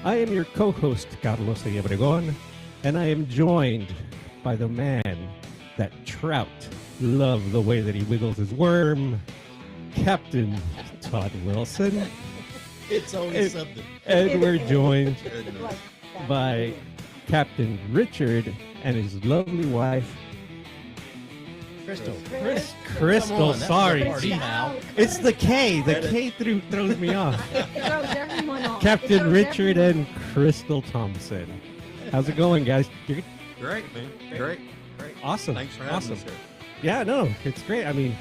I am your co-host, Carlos Obregon, and I am joined by the man that trout love the way that he wiggles his worm, Captain Todd Wilson. It's always something. And we're joined by Captain Richard and his lovely wife, Crystal. Crystal. Sorry. Now. It's the K. The K throws me off. Throws everyone off. Captain Richard and Crystal Thompson. How's it going, guys? You're Great, man. Great. awesome. Thanks for having us here. Yeah, no, it's great. I mean,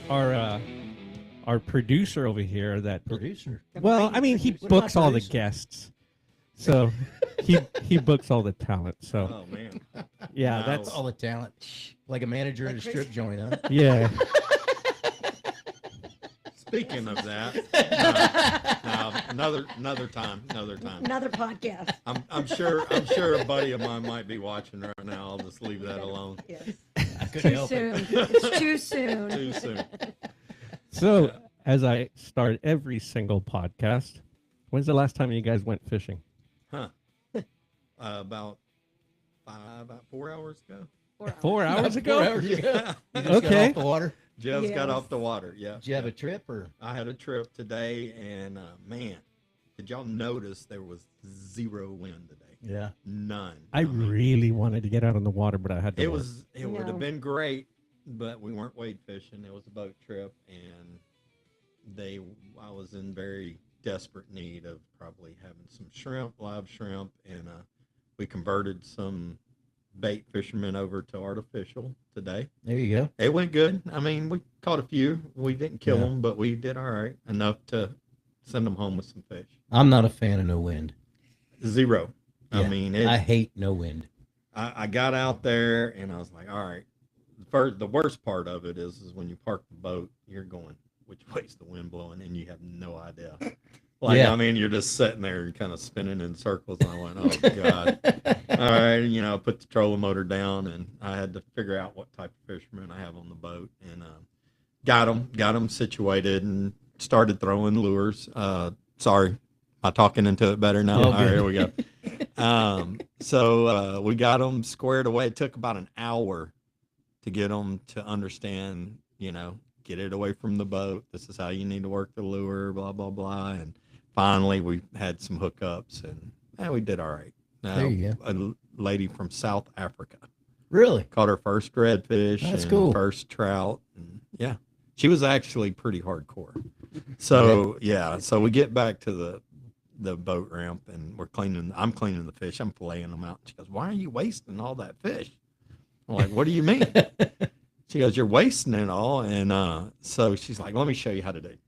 our producer over here that Producer. well, I mean, he What am I books all the producing? guests. So he books all the talent. So Oh man. yeah, Wow. that's All the talent. Like a manager at a strip joint, huh? yeah. Speaking of that, another time. Another podcast. I'm sure a buddy of mine might be watching right now. I'll just leave that alone. Yes. I couldn't Too help it. soon. It's too soon. Too soon. So as I start every single podcast, when's the last time you guys went fishing? About 4 hours ago. 4 hours ago? 4 hours ago. Yeah. You just Okay. got off the water. Just got Yes. off the water. Yeah. Did you have a trip or? I had a trip today, and man, did y'all notice there was zero wind today? Yeah. None. I mean, really wanted to get out on the water, but I had to. It work. was. It would No. have been great, but we weren't wade fishing. It was a boat trip, and I was in very desperate need of probably having some shrimp, live shrimp, and we converted some bait fishermen over to artificial today. There you go. It went good. I mean, we caught a few. We didn't kill Yeah. them, but we did all right enough to send them home with some fish. I'm not a fan of no wind. Zero. I Yeah. mean, I hate no wind. I got out there and I was like, all right. The worst part of it is when you park the boat, you're going, which way's the wind blowing, and you have no idea. Like, Yeah. I mean, you're just sitting there and kind of spinning in circles. And I went, oh, God. All right. I put the trolling motor down, and I had to figure out what type of fishermen I have on the boat. And got them situated and started throwing lures. Sorry. Am I talking into it better now? Oh, All right, good. here we go. So we got them squared away. It took about an hour to get them to understand, get it away from the boat. This is how you need to work the lure, blah, blah, blah. And finally, we had some hookups, and we did all right. There you A lady from South Africa Really? caught her first redfish That's and cool. first trout. And yeah, she was actually pretty hardcore. So, so we get back to the boat ramp, and I'm cleaning the fish. I'm filleting them out. She goes, why are you wasting all that fish? I'm like, what do you mean? She goes, you're wasting it all. And so she's like, let me show you how to do it.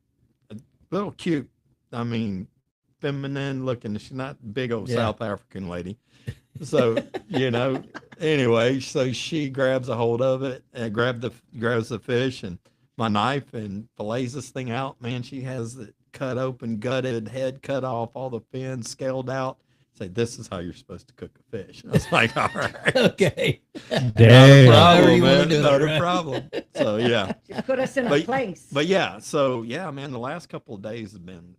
A little cute, feminine looking. She's not big old Yeah. South African lady. So, anyway, so she grabs a hold of it and grabs the fish and my knife and fillets this thing out. Man, she has it cut open, gutted, head cut off, all the fins scaled out. Say, this is how you're supposed to cook a fish. I was like, all right. Okay. Dang. Not a However problem, you wanna man. do it, Not a right? problem. So, yeah. You put us in a But- place. But yeah, so yeah, man, the last couple of days have been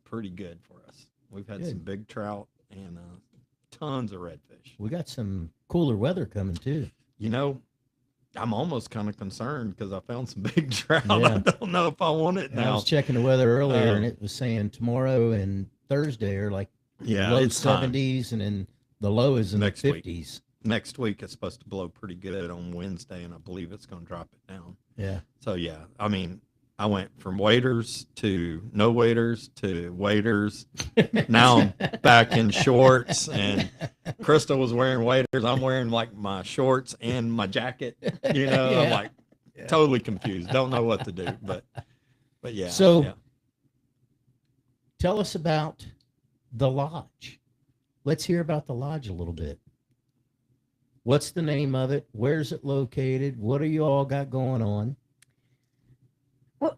pretty good for us. We've had Good. some big trout and tons of redfish. We got some cooler weather coming too. I'm almost kind of concerned because I found some big trout. Yeah. I don't know if I want it And I now. was checking the weather earlier, and Um, it was saying tomorrow and Thursday are like Yeah, low it's time. 70s, and then the low is in Next the week. 50s. Next week it's supposed to blow pretty good on Wednesday, and I believe it's going to drop it down. Yeah. So yeah, I went from waders to no waders to waders. Now I'm back in shorts, and Crystal was wearing waders. I'm wearing like my shorts and my jacket. I'm Yeah. like totally confused. Don't know what to do, but yeah. So- yeah. Tell us about the lodge. Let's hear about the lodge a little bit. What's the name of it? Where's it located? What do you all got going on? Well,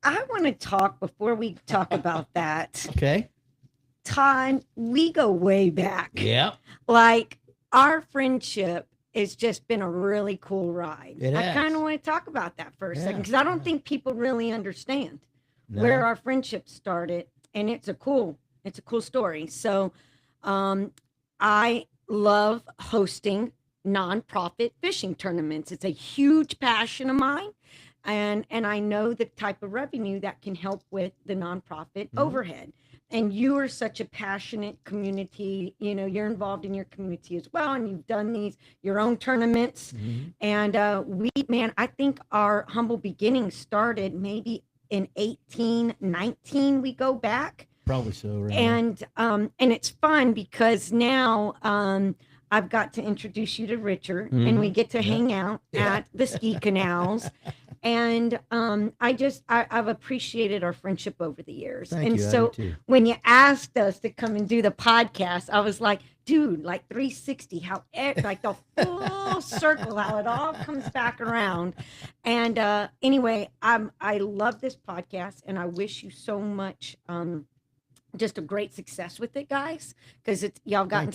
I want to talk before we talk about that. Okay. Todd, we go way back. Yeah. Like our friendship has just been a really cool ride. It I has. kind of want to talk about that for a Yeah. second because I don't think people really understand No. where our friendship started. And it's a cool It's a cool story. So, I love hosting nonprofit fishing tournaments. It's a huge passion of mine. And I know the type of revenue that can help with the nonprofit overhead. And you are such a passionate community, you're involved in your community as well. And you've done your own tournaments. And I think our humble beginnings started maybe in 1819, we go back. Probably so. Right. And it's fun because now I've got to introduce you to Richard, and we get to hang out at the ski canals. And I've appreciated our friendship over the years. Thank and you, I so do too. when you asked us to come and do the podcast, I was like, dude, like 360, like the full circle, how it all comes back around. And anyway, I love this podcast, and I wish you so much just a great success with it, guys, because y'all gotten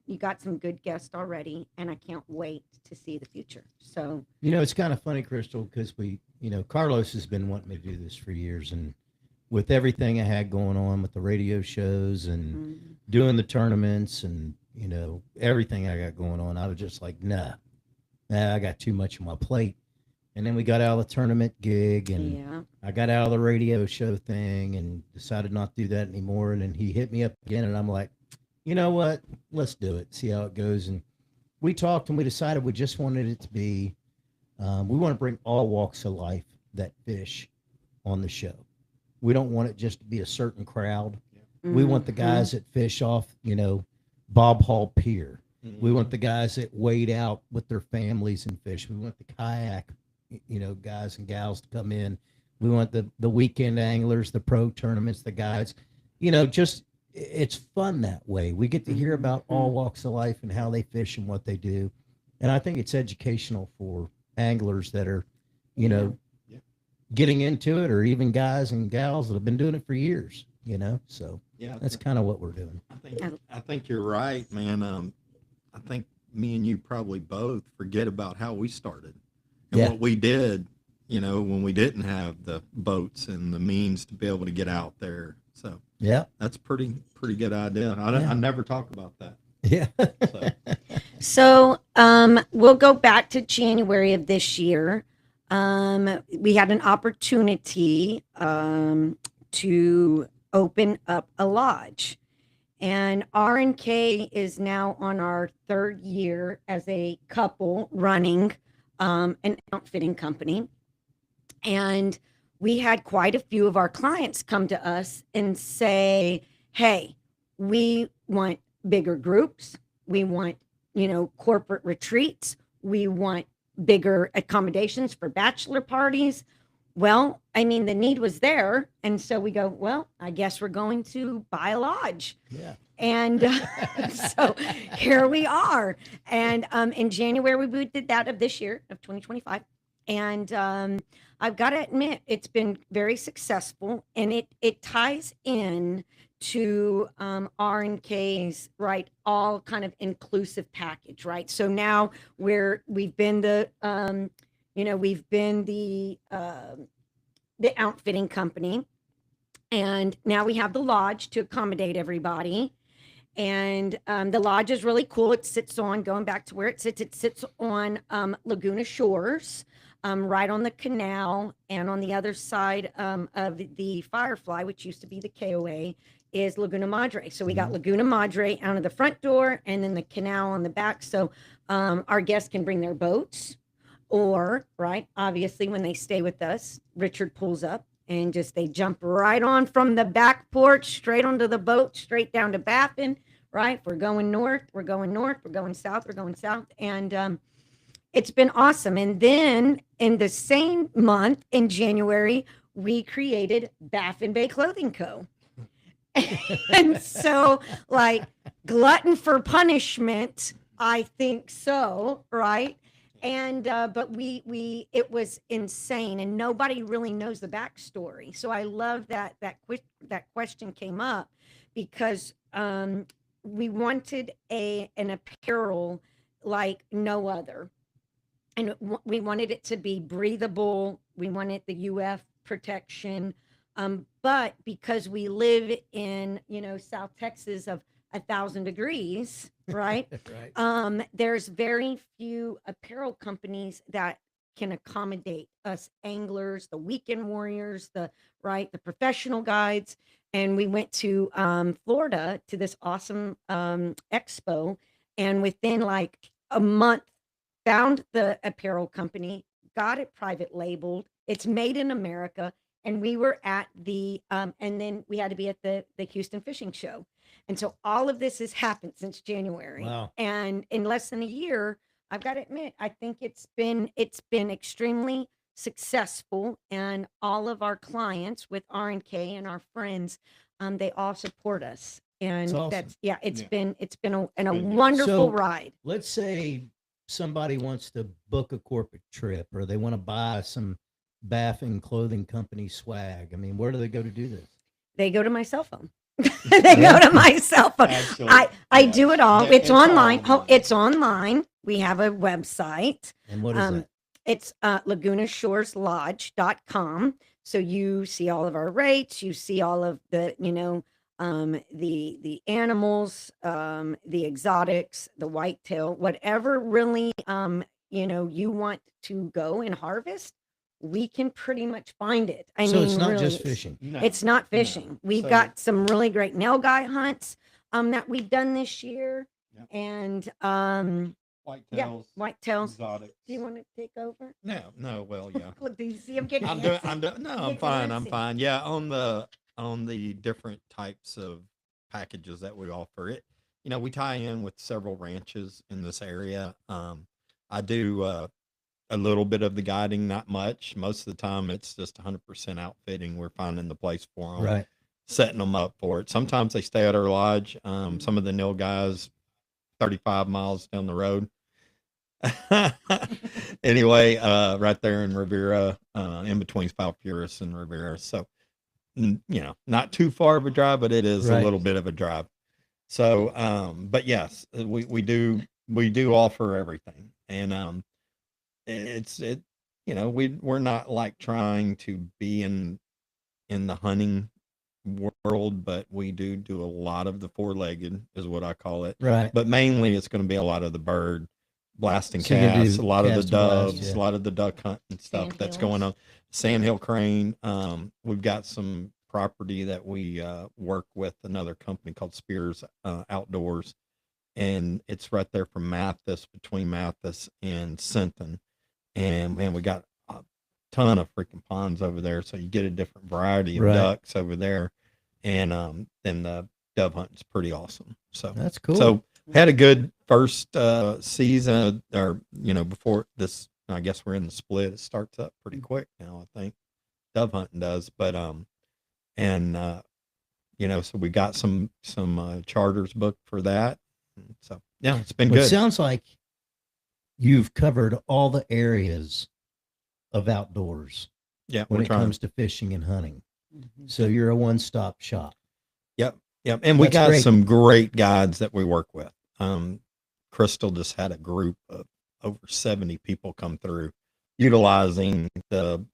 you got some good guests already, and I can't wait to see the future. So it's kind of funny, Crystal, because Carlos has been wanting me to do this for years, and with everything I had going on with the radio shows and doing the tournaments and everything I got going on, I was just like, nah, I got too much on my plate. And then we got out of the tournament gig, and I got out of the radio show thing and decided not to do that anymore. And then he hit me up again, and I'm like, you know what? Let's do it. See how it goes. And we talked, and we decided we just wanted it to be, we want to bring all walks of life that fish on the show. We don't want it just to be a certain crowd. We want the guys that fish off, Bob Hall Pier. We want the guys that wade out with their families and fish. We want the kayak guys and gals to come in. We want the weekend anglers, the pro tournaments, the guys, just it's fun that way. We get to hear about all walks of life and how they fish and what they do. And I think it's educational for anglers that are, getting into it, or even guys and gals that have been doing it for years, so that's kind of what we're doing. I think you're right, man. I think me and you probably both forget about how we started. And what we did, when we didn't have the boats and the means to be able to get out there. So that's pretty good idea. I never talk about that. Yeah. So we'll go back to January of this year. We had an opportunity to open up a lodge. And R&K is now on our third year as a couple running an outfitting company. And we had quite a few of our clients come to us and say, hey, we want bigger groups. We want, corporate retreats. We want bigger accommodations for bachelor parties. Well, the need was there. And so we go, well, I guess we're going to buy a lodge. Yeah. And so here we are. And in January, we did that of this year, of 2025. And I've got to admit, it's been very successful. And it ties in to R&K's, right, all kind of inclusive package, right? So now we've been the outfitting company. And now we have the lodge to accommodate everybody. And the lodge is really cool. It sits on, going back to where it sits on Laguna Shores, right on the canal. And on the other side of the Firefly, which used to be the KOA, is Laguna Madre. So we got Laguna Madre out of the front door, and then the canal on the back. So our guests can bring their boats, or, right, obviously when they stay with us, Richard pulls up and they jump right on from the back porch, straight onto the boat, straight down to Baffin, right? We're going north, we're going north, we're going south, we're going south. And it's been awesome. And then in the same month, in January, we created Baffin Bay Clothing Co. And so, like, glutton for punishment, I think so, right? And but it was insane, and nobody really knows the backstory. So I love that question came up, because we wanted an apparel like no other, and we wanted it to be breathable. We wanted the UF protection. But because we live in, South Texas of 1,000 degrees, right? Right. There's very few apparel companies that can accommodate us anglers, the weekend warriors, the professional guides. And we went to Florida to this awesome expo, and within like a month, found the apparel company, got it private labeled. It's made in America, and we were at and then we had to be at the Houston Fishing Show. And so all of this has happened since January. Wow. And in less than a year, I've got to admit, I think it's been extremely successful, and all of our clients with R&K and our friends, they all support us. And awesome. that's it's Yeah. been a good. wonderful So- ride. Let's say somebody wants to book a corporate trip, or they want to buy some Baffin Clothing Company swag. I mean, where do they go to do this? They go to my cell phone. They go to my cell phone. Actually, I yeah. do it all. Yeah, It's all online. Oh, online. it's online. We have a website. And what is that? It's lagunashoreslodge.com. So you see all of our rates, you see all of the, the animals, the exotics, the whitetail, whatever really you want to go and harvest, we can pretty much find it. I So mean, it's not really, just fishing. No, it's not no. fishing. We've So- got some really great nail guy hunts that we've done this year. Yep. And Whitetails, whitetails. exotics. Do you want to take over? No, well, yeah. Look, do you see I'm getting I'm doing. antsy? No, You're I'm fine. I'm fancy. fine. Yeah, on the different types of packages that we offer, we tie in with several ranches in this area. I do a little bit of the guiding, not much. Most of the time, it's just 100% outfitting. We're finding the place for them, Right. setting them up for it. Sometimes they stay at our lodge. Some of the nil guys, 35 miles down the road. Anyway, right there in Rivera, in between Falfurus and Rivera. So, not too far of a drive, but it is Right. a little bit of a drive. So, but yes, we do offer everything, and we're not like trying to be in the hunting world, but we do a lot of the four-legged is what I call it. Right. But mainly it's going to be a lot of the bird blasting So you can casts, do a lot of the cast and blast, doves, yeah. a lot of the duck hunt and stuff that's Sandhills. going on. Sandhill crane. We've got some property that we work with another company called Spears Outdoors, and it's right there from Mathis, between Mathis and Sinton. And man, we got a ton of freaking ponds over there, so you get a different variety of Right. ducks over there, and then the dove hunting's pretty awesome. So That's cool. so had a good first season, or before this. I guess we're in the split. It starts up pretty quick now. I think dove hunting does, but so we got some charters booked for that. So yeah, it's been Well, it good. sounds like you've covered all the areas of outdoors Yeah, when we're it trying. comes to fishing and hunting. Mhm. So you're a one-stop shop. Yep, and we That's got great. some great guides that we work with. Crystal just had a group of over 70 people come through, utilizing the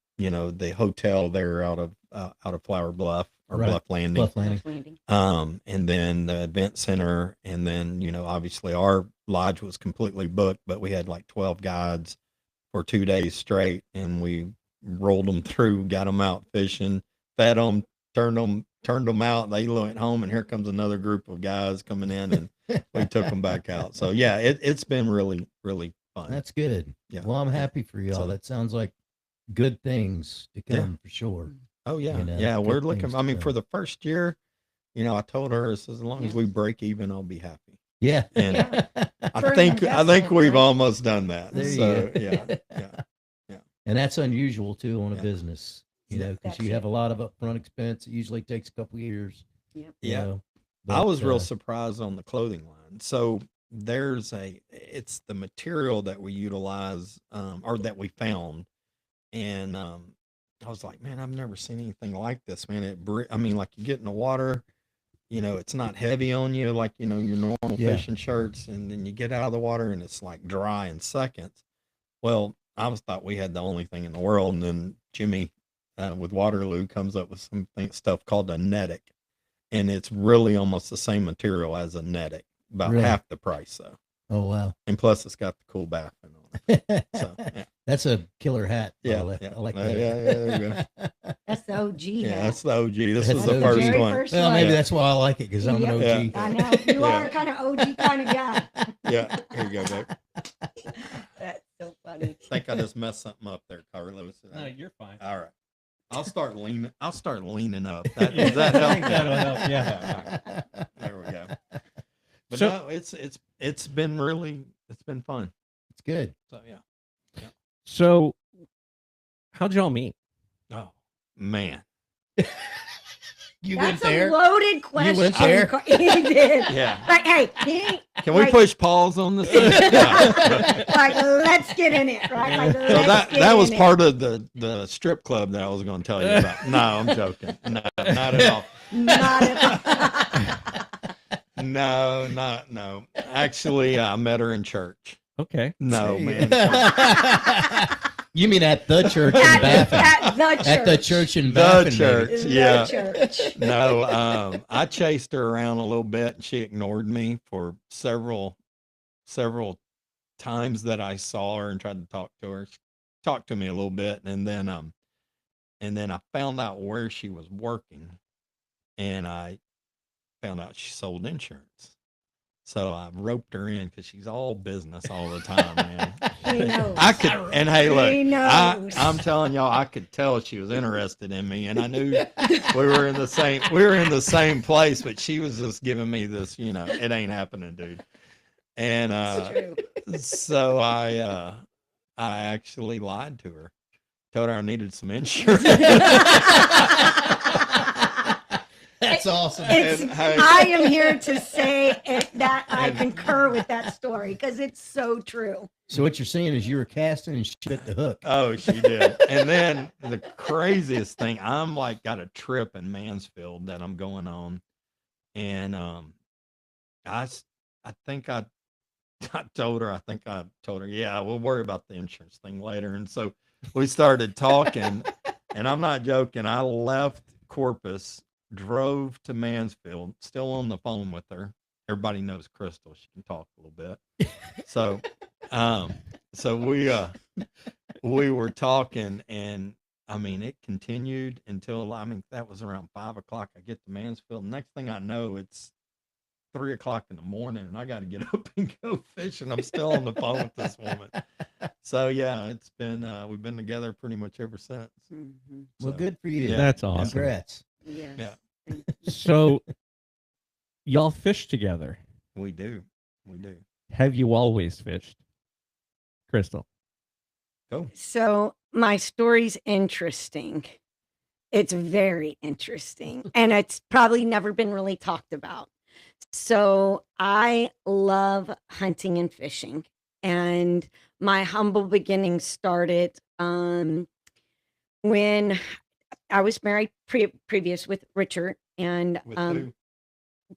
hotel there out of Flower Bluff or Right. Bluff Landing. Bluff Landing. Landing. And then the event center, and then obviously our lodge was completely booked, but we had like 12 guides for 2 days straight, and we rolled them through, got them out fishing, fed them, turned them out. They went home, and here comes another group of guys coming in, and we took them back out. So yeah, it's been really, really fun. That's good. Yeah. Well, I'm happy for y'all. So- That sounds like good things to Yeah. come for sure. Oh yeah, you know, yeah. good We're looking. things I mean, to for come. the first year, I told her, as long as we break even, I'll be happy. Yeah. And Yeah. I For an think investment, we've right? almost done that. There you So go. yeah. And that's unusual too on a Yeah. business, because That's you have it. a lot of upfront expense. It usually takes a couple of years. Yep. you Yeah. know, I but, was real surprised on the clothing line. So it's the material that we utilize, or that we found, and I was like, man, I've never seen anything like this, man. I mean, like, you get in the water, it's not heavy on you like your normal Yeah. fishing shirts, and then you get out of the water and it's like dry in seconds. Well, I thought we had the only thing in the world, and then Jimmy with Waterloo comes up with stuff called a Netic, and it's really almost the same material as a Netic, about Really? half the price though. Oh wow. And plus, it's got the cool baffling on it. So yeah, That's a killer hat. yeah, I like, yeah. I like Yeah, that. there you go. That's the OG. Yeah, hat. that's the OG. This That's was the the first very one. first Well, maybe Yeah. that's why I like it because I'm an OG. Yeah. I know you Yeah. are kind of OG kind of guy. Yeah, here you go, babe. That's so funny. I think I just messed something up there, Carlos. No, you're fine. All right. I'll start leaning up. Does that help? I think that'll help, yeah. There we go. But So- no, it's been fun. It's good. So yeah. So, how'd y'all meet? Oh man. You That's went there. a loaded question. went there? He did. Yeah. Like, hey, he ain't Can we like- push pause on this? Yeah. like, let's get in it, right? Like, So let's get that was in it. part of the strip club that I was going to tell you about. No, I'm joking. No, not at all. Not at all. No. Actually, I met her in church. Okay. No, See? man. You mean at the church in at, Baffin? at the church. At the church in The Baffin. maybe. church. The Yeah. church. No, I chased her around a little bit and she ignored me for several times that I saw her and tried to talk to her. She talked to me a little bit and then I found out where she was working and I found out she sold insurance. So I roped her in because she's all business all the time, man. He knows. I could, and hey, look, He knows. I'm telling y'all, I could tell she was interested in me, and I knew we were in the same place, but she was just giving me this, it ain't happening, dude. And It's true. so I actually lied to her, told her I needed some insurance. That's awesome. It's, And, hey- I am here to say that I And- concur with that story because it's so true. So what you're saying is you were casting and she bit the hook. Oh, she did. And then the craziest thing, I'm like got a trip in Mansfield that I'm going on. And I think I told her, yeah, we'll worry about the insurance thing later. And so we started talking, and I'm not joking. I left Corpus, drove to Mansfield, still on the phone with her. Everybody knows Crystal. She can talk a little bit. So we were talking, and I mean, it continued until, that was around 5:00. I get to Mansfield. Next thing I know, it's 3:00 in the morning, and I got to get up and go fishing. I'm still on the phone with this woman. So yeah, it's been, we've been together pretty much ever since. Well, So, good for you. Yeah. That's awesome. Congrats. Yes. Yeah. So, y'all fish together. We do. Have you always fished, Crystal? So my story's interesting. It's very interesting. And it's probably never been really talked about. So I love hunting and fishing. And my humble beginnings started when I was married previous with Richard and With who?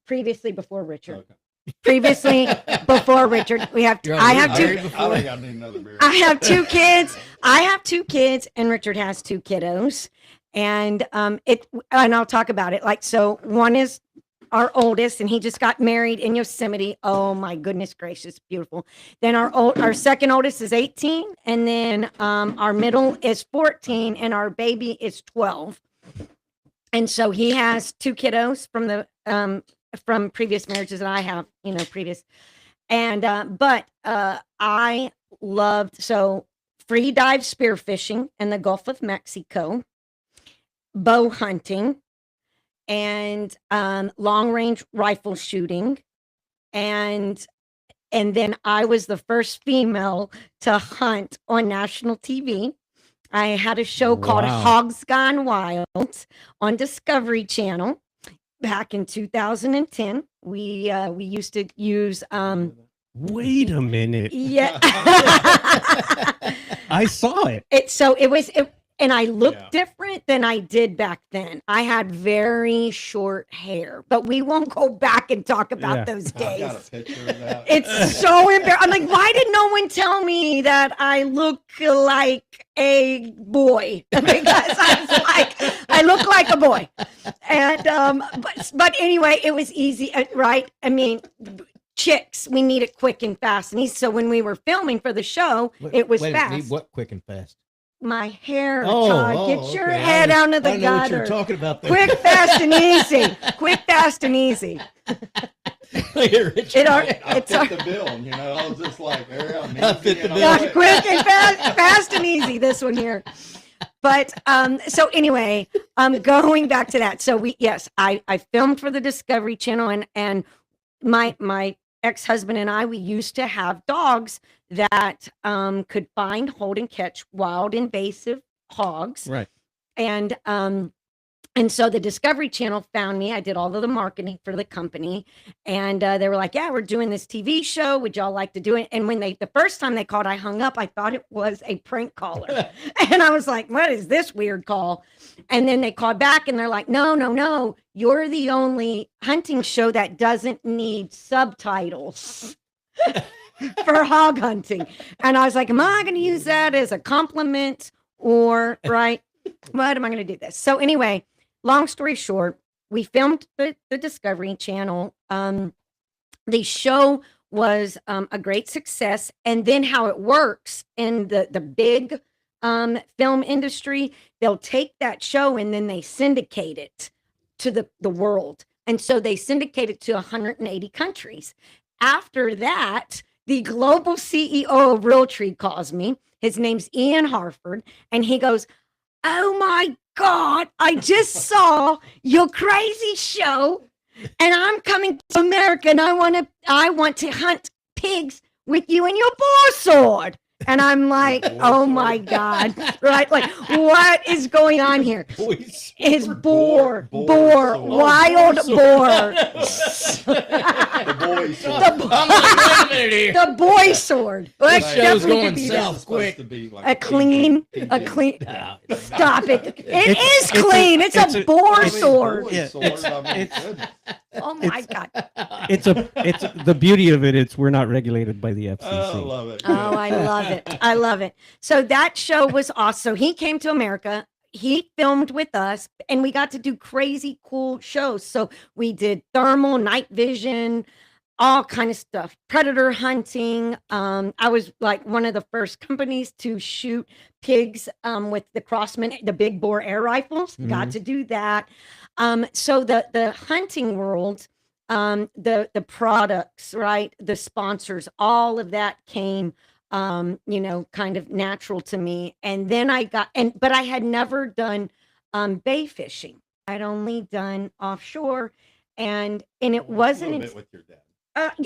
previously before Richard. Okay. Previously before Richard. You're I have married two before? I think I need another beer. I have two kids. I have two kids, and Richard has two kiddos. And and I'll talk about it. Like, so one is our oldest, and he just got married in Yosemite. Oh my goodness gracious, beautiful. Then our second oldest is 18, and then our middle is 14, and our baby is 12. And so he has two kiddos from the from previous marriages that I have, previous. And but I loved free dive spearfishing in the Gulf of Mexico, bow hunting, and long range rifle shooting, and then I was the first female to hunt on national TV. I had a show called Wow. Hogs Gone Wild on Discovery Channel back in 2010. We used to use Wait a minute. yeah. I saw it. It and I look Yeah. different than I did back then. I had very short hair, but we won't go back and talk about Yeah. those I've got a days. picture of that. It's so embarrassing. I'm like, why did no one tell me that I look like a boy? Because I was like, I look like a boy. And but anyway, it was easy, right? I mean, chicks, we need it quick and fast. And so when we were filming for the show, it was Wait a minute, need fast. what quick and fast? My hair, Oh, Todd, get your okay. head out of I the don't know what you're gutter. talking about there. Quick, fast, and easy. Quick, fast, and easy. Here, Richard. It are, I it's fit our, the bill, I was just like, I fit the bill. yeah, quick and fast and easy. This one here. But so anyway, going back to that. So I filmed for the Discovery Channel, and my ex-husband and I, we used to have dogs that could find, hold, and catch wild invasive hogs. Right. And so the Discovery Channel found me. I did all of the marketing for the company, and they were like, "Yeah, we're doing this TV show. Would y'all like to do it?" And when the first time they called, I hung up. I thought it was a prank caller, and I was like, "What is this weird call?" And then they called back, and they're like, "No, you're the only hunting show that doesn't need subtitles." For hog hunting. And I was like, am I going to use that as a compliment or right? What am I going to do this? So anyway, long story short, we filmed the Discovery Channel. The show was a great success. And then how it works in the big film industry, they'll take that show and then they syndicate it to the world. And so they syndicate it to 180 countries. After that, the global CEO of Realtree calls me. His name's Ian Harford, and he goes, "Oh my God, I just saw your crazy show, and I'm coming to America, and I want to hunt pigs with you and your boar sword." And I'm like, oh my God, right? Like, what is going on here? Is boar, sword. wild boar. The boy sword. I'm like, wait a minute here. The boy sword. Well, This it show's definitely going could be south. that. quick. A clean. Stop it. It is it's clean. It's a boar it's- sword. Yeah, Oh my God. It's the beauty of it. It's we're not regulated by the FCC. I love it. Oh, I love it. I love it. So that show was awesome. He came to America. He filmed with us, and we got to do crazy cool shows. So we did thermal, night vision, all kind of stuff, predator hunting. I was like one of the first companies to shoot pigs with the Crossman, the big bore air rifles. Got to do that. So the hunting world, the products, right, the sponsors, all of that came kind of natural to me. And then but I had never done bay fishing. I'd only done offshore, and it wasn't. A bit with your dad.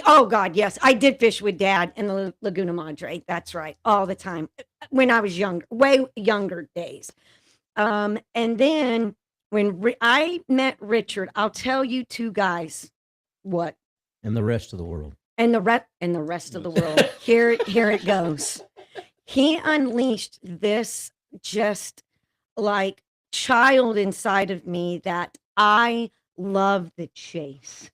Oh God, yes, I did fish with Dad in the Laguna Madre. That's right, all the time when I was younger, way younger days. And then when I met Richard, I'll tell you two guys what. And the rest of the world. And the rest of the world. Here it goes. He unleashed this just like child inside of me that I love the chase.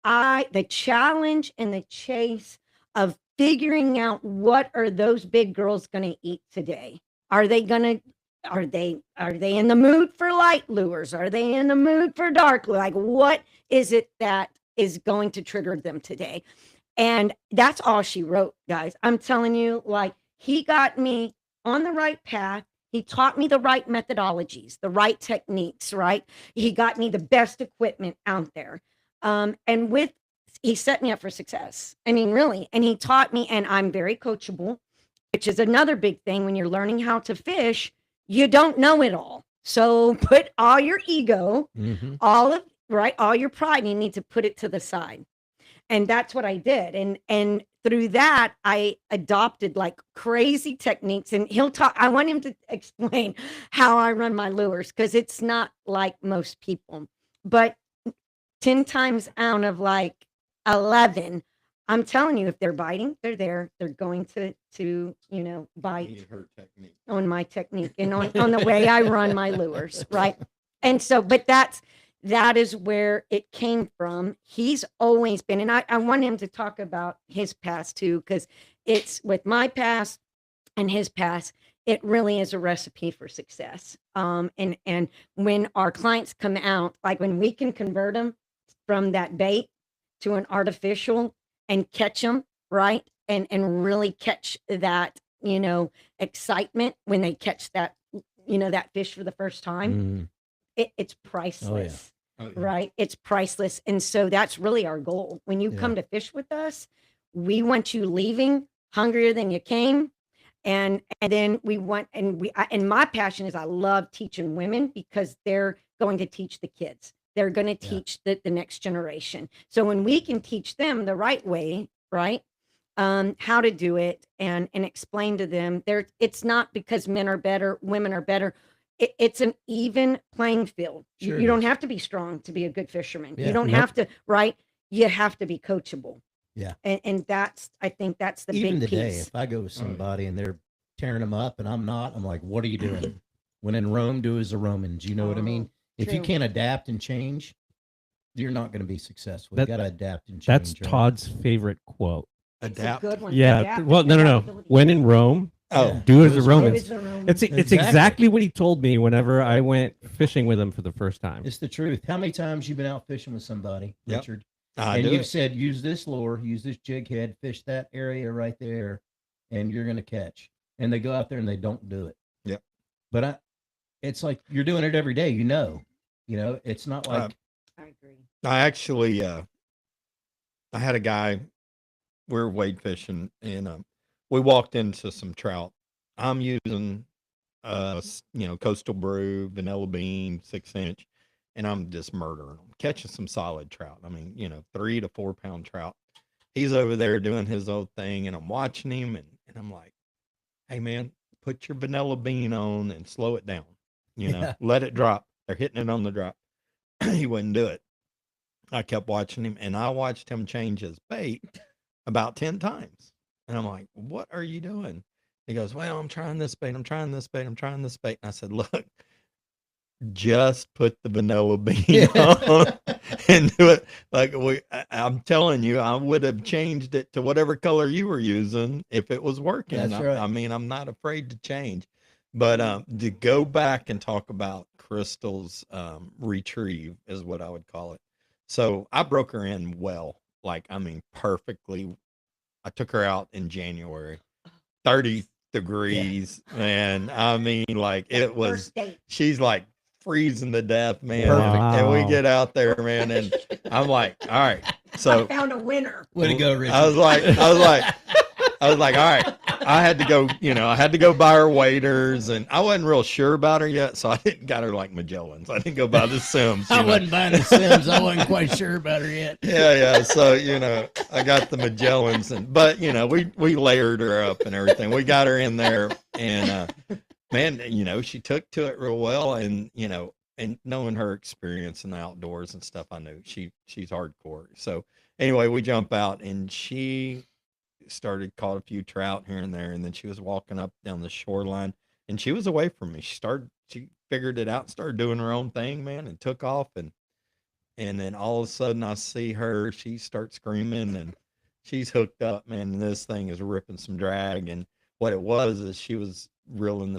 The challenge and the chase of figuring out what are those big girls going to eat today. Are they in the mood for light lures? Are they in the mood for dark lure? Like, what is it that is going to trigger them today? And that's all she wrote, guys. I'm telling you, like, he got me on the right path. He taught me the right methodologies, the right techniques, right? He got me the best equipment out there. He set me up for success. I mean, really. And he taught me, and I'm very coachable, which is another big thing when you're learning how to fish. You don't know it all. So put all your ego, all your pride, you need to put it to the side. And that's what I did. And through that, I adopted like crazy techniques. And I want him to explain how I run my lures, because it's not like most people. But 10 times out of like 11, I'm telling you, if they're biting, they're there. They're going to bite Need her technique. on my technique and on the way I run my lures, right? And so, but that is where it came from. He's always been, and I want him to talk about his past too, because it's with my past and his past, it really is a recipe for success. And when our clients come out, like when we can convert them from that bait to an artificial and catch them, right? And really catch that, excitement when they catch that, that fish for the first time, it's priceless. Oh, yeah. Right? It's priceless. And so that's really our goal. When you come to fish with us, we want you leaving hungrier than you came. And then we want, and my passion is I love teaching women because they're going to teach the kids. They're going to teach the next generation. So when we can teach them the right way, right? How to do it and explain to them it's not because men are better, women are better. It's an even playing field. Sure You don't have to be strong to be a good fisherman. Yeah. You don't have to, right? You have to be coachable. Yeah. And I think that's the Even big today, piece. if I go with somebody and they're tearing them up and I'm not, I'm like, what are you doing? When in Rome, do as the Romans. You know what I mean? If you True. can't adapt and change, you're not going to be successful. That- You got to adapt and change. That's right? Todd's favorite quote. It's Adapt. a good one. Yeah. Adapt- Well, no. adaptability. When in Rome, Oh, do as the Those Romans. It is the Romans. It's Exactly. exactly what he told me whenever I went fishing with him for the first time. It's the truth. How many times you've been out fishing with somebody, Yep. Richard, I and do you've it. said, use this lure, use this jig head, fish that area right there, and you're going to catch. And they go out there and they don't do it. Yep. But it's like you're doing it every day. It's not like, I agree. I actually, I had a guy, we were wade fishing and we walked into some trout. I'm using, Coastal Brew, Vanilla Bean, 6-inch, and I'm just murdering them, catching some solid trout. I mean, 3 to 4 pound trout. He's over there doing his own thing and I'm watching him and I'm like, hey man, put your Vanilla Bean on and slow it down, Yeah. let it drop. They're hitting it on the drop. He wouldn't do it. I kept watching him and I watched him change his bait about 10 times. And I'm like, what are you doing? He goes, well, I'm trying this bait. I'm trying this bait. I'm trying this bait. And I said, look, just put the Vanilla Bean on and do it. Like I'm telling you, I would have changed it to whatever color you were using if it was working. That's right. I mean, I'm not afraid to change. But to go back and talk about Crystal's retrieve is what I would call it. So I broke her in well, perfectly. I took her out in January, 30 degrees. And I mean, it was, First date. she's like freezing to death, man. Perfect. And we Wow. get out there, man. And I'm like, all right. I So found a winner. way to go, Richard. I was like, all right. I had to go buy her waders, and I wasn't real sure about her yet, so I didn't got her like Magellans. I didn't go buy the Sims. I wasn't buying the Sims. I wasn't quite sure about her yet. Yeah. So I got the Magellans, but we layered her up and everything. We got her in there, and man, she took to it real well, and and knowing her experience in the outdoors and stuff, I knew she's hardcore. So anyway, we jump out, and she caught a few trout here and there, and then she was walking up down the shoreline and she was away from me. She figured it out, started doing her own thing, man, and took off, and then all of a sudden I see her, she starts screaming and she's hooked up, man, and this thing is ripping some drag. And what it was is she was reeling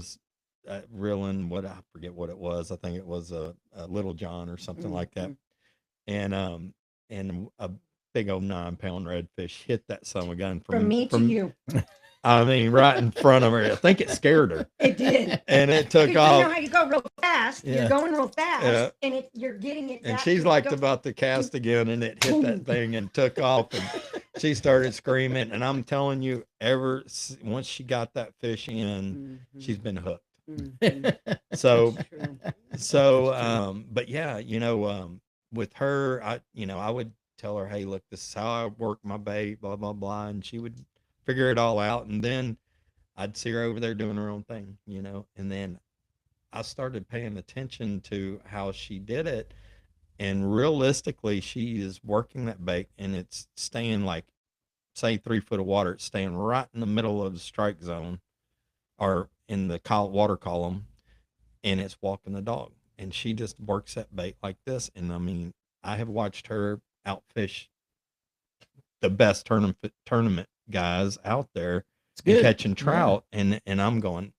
what, I forget what it was. I think it was a Little John or something like that. And a big old 9-pound redfish hit that son of a gun From me to you. I mean, right in front of her. I think it scared her, It did. and it took You know off. how you go real fast. Yeah. You're going real fast, Yeah. and you're getting it. And back she's to like go- about to cast again, and it hit that thing and took off, and she started screaming. And I'm telling you, once she got that fish in, Mhm, she's been hooked. mhm. So It's true. but yeah, with her, I would tell her, hey, look, this is how I work my bait, blah blah blah, and she would figure it all out. And then I'd see her over there doing her own thing, and then I started paying attention to how she did it, and realistically she is working that bait and it's staying like say 3 foot of water, it's staying right in the middle of the strike zone or in the water column, and it's walking the dog. And she just works that bait like this. And I mean, I have watched her outfish the best tournament guys out there It's good. catching trout, and I'm going,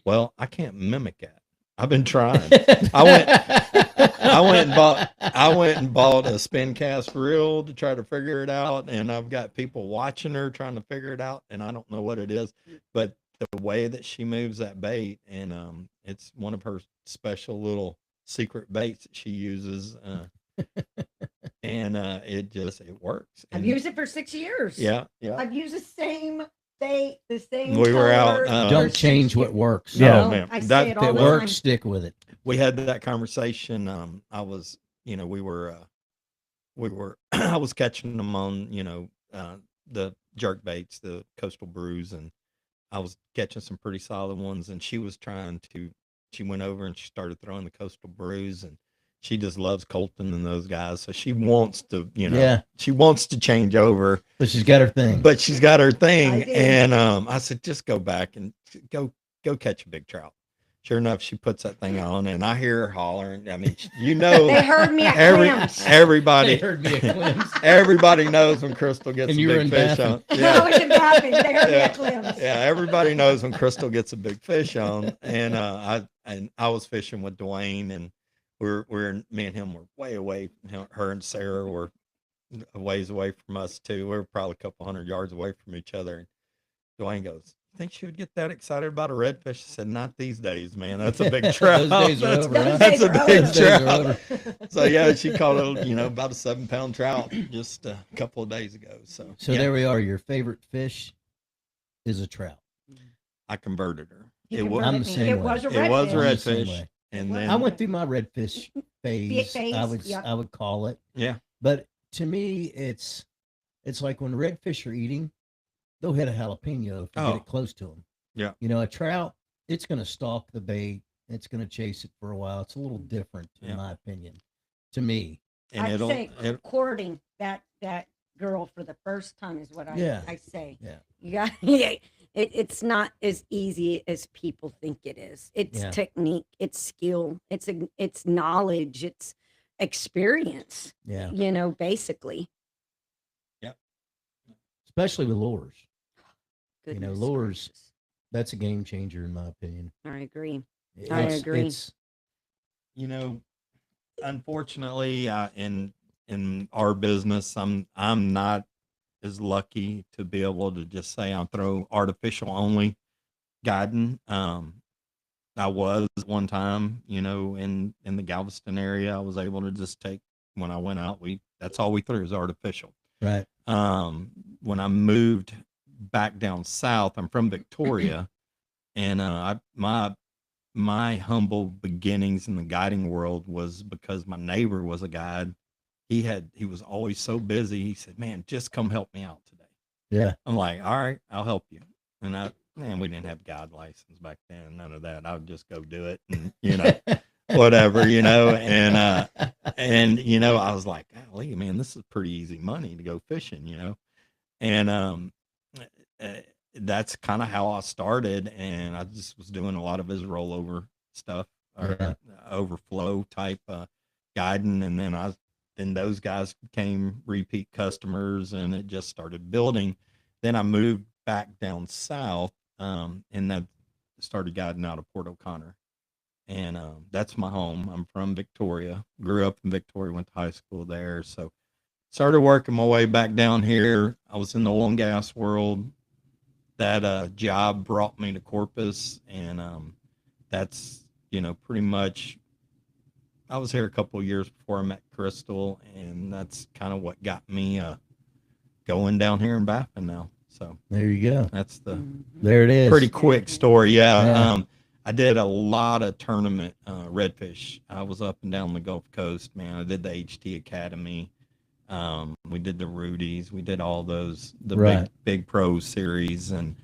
well, I can't mimic that. I've been trying. I went and bought a spin cast reel to try to figure it out, and I've got people watching her trying to figure it out, and I don't know what it is, but the way that she moves that bait, and it's one of her special little secret baits that she uses, and it works. I've And used it for 6 years. yeah. I've used the same bait, the same. We were out, color for Don't 6 change what years. works. Yeah. No, man. I That- say it If all it the works, time. stick with it. we had that conversation. I was, we were, I was catching them on, the jerk baits, the coastal brews, and I was catching some pretty solid ones. And she went over and she started throwing the coastal brews, and she just loves Colton and those guys. So she wants to, Yeah. she wants to change over, But she's got her thing. but she's got her I thing. do. And I said, just go back and go catch a big trout. Sure enough, she puts that thing on, and I hear her hollering. I mean, They heard me at Clem's. They everybody, heard me at Clem's. everybody knows when Crystal gets And a you were big in fish Baffin. on. I Yeah, was in Baffin. They heard me Yeah. at Clem's. yeah, everybody knows when Crystal gets a big fish on. And I was fishing with Dwayne, and me and him were way away. Her and Sarah were a ways away from us too. We were probably a couple hundred yards away from each other. And Dwayne goes, "Think she would get that excited about a redfish?" I said, "Not these days, man. That's a big trout. Those days are That's- over, huh? That's a Those big days are trout." over. So yeah, she caught about a 7-pound trout just a couple of days ago. So So yeah, there we are. Your favorite fish is a trout. I converted her. He It converted was, I'm the me. same It way. was a It was a redfish. I'm the same redfish. way. and then I went through my redfish phase. phase, yep. I would call it. yeah, But to me, it's like when redfish are eating, they'll hit a jalapeno if you Oh. get it close to them. Yeah. A trout, it's going to stalk the bait. It's going to chase it for a while. It's a little different, Yeah. in my opinion, to me. and I'd say it courting that girl for the first time is what Yeah. I say. Yeah. You got it's not as easy as people think it is. It's Yeah. technique, it's skill, it's knowledge, it's experience. Yeah. Basically. Especially with lures. Goodness lures- gracious. That's a game changer, in my opinion. I agree. It's- agree. It's, unfortunately, in our business, I'm not as lucky to be able to just say I'll throw artificial only guiding. I was one time, in the Galveston area, I was able to just take, when I went out, that's all we threw is artificial. right. When I moved back down south, I'm from Victoria, and my humble beginnings in the guiding world was because my neighbor was a guide. He was always so busy. He said, "Man, just come help me out today." Yeah. I'm like, "All right, I'll help you." And we didn't have guide license back then, none of that. I would just go do it, and whatever, and I was like, "Golly, man, this is pretty easy money to go fishing," and that's kind of how I started, and I just was doing a lot of his rollover stuff or Yeah. overflow type guiding, and then those guys became repeat customers, and it just started building. Then I moved back down south, and I started guiding out of Port O'Connor, and that's my home. I'm from Victoria, grew up in Victoria, went to high school there, so started working my way back down here. I was in the oil and gas world. That job brought me to Corpus, and that's pretty much. I was here a couple of years before I met Crystal, and that's kind of what got me going down here in Baffin now. So There you go. that's the There it is. pretty quick story. Yeah. Yeah. I did a lot of tournament redfish. I was up and down the Gulf Coast, man. I did the HT Academy. We did the Rudy's. We did all those, the Right. big pro series, and